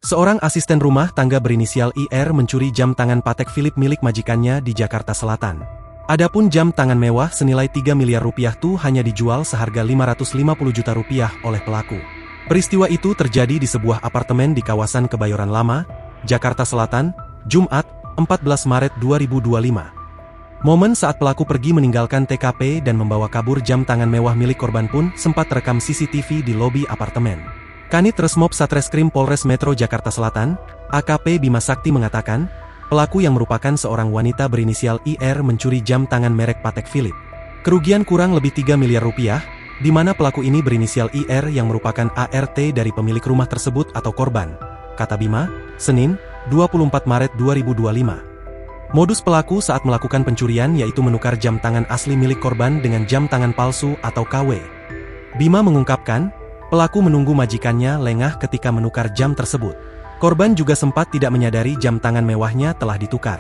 Seorang asisten rumah tangga berinisial IR mencuri jam tangan Patek Philippe milik majikannya di Jakarta Selatan. Adapun jam tangan mewah senilai 3 miliar rupiah itu hanya dijual seharga 550 juta rupiah oleh pelaku. Peristiwa itu terjadi di sebuah apartemen di kawasan Kebayoran Lama, Jakarta Selatan, Jumat, 14 Maret 2025. Momen saat pelaku pergi meninggalkan TKP dan membawa kabur jam tangan mewah milik korban pun sempat terekam CCTV di lobi apartemen. Kanit Resmob Satreskrim Polres Metro Jakarta Selatan, AKP Bima Sakti mengatakan, pelaku yang merupakan seorang wanita berinisial IR mencuri jam tangan merek Patek Philippe. Kerugian kurang lebih 3 miliar rupiah, di mana pelaku ini berinisial IR yang merupakan ART dari pemilik rumah tersebut atau korban, kata Bima, Senin, 24 Maret 2025. Modus pelaku saat melakukan pencurian yaitu menukar jam tangan asli milik korban dengan jam tangan palsu atau KW. Bima mengungkapkan, pelaku menunggu majikannya lengah ketika menukar jam tersebut. Korban juga sempat tidak menyadari jam tangan mewahnya telah ditukar.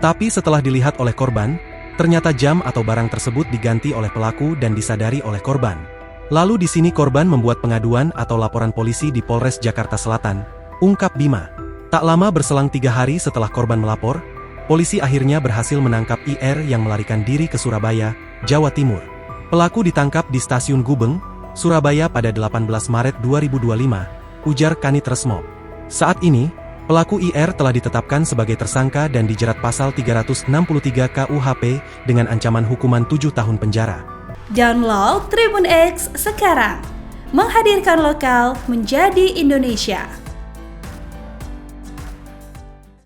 Tapi setelah dilihat oleh korban, ternyata jam atau barang tersebut diganti oleh pelaku dan disadari oleh korban. Lalu di sini korban membuat pengaduan atau laporan polisi di Polres Jakarta Selatan, ungkap Bima. Tak lama berselang 3 hari setelah korban melapor, polisi akhirnya berhasil menangkap IR yang melarikan diri ke Surabaya, Jawa Timur. Pelaku ditangkap di Stasiun Gubeng, Surabaya pada 18 Maret 2025, ujar Kanit Resmob. Saat ini, pelaku IR telah ditetapkan sebagai tersangka dan dijerat pasal 363 KUHP dengan ancaman hukuman 7 tahun penjara. Download Tribun X sekarang, menghadirkan lokal menjadi Indonesia.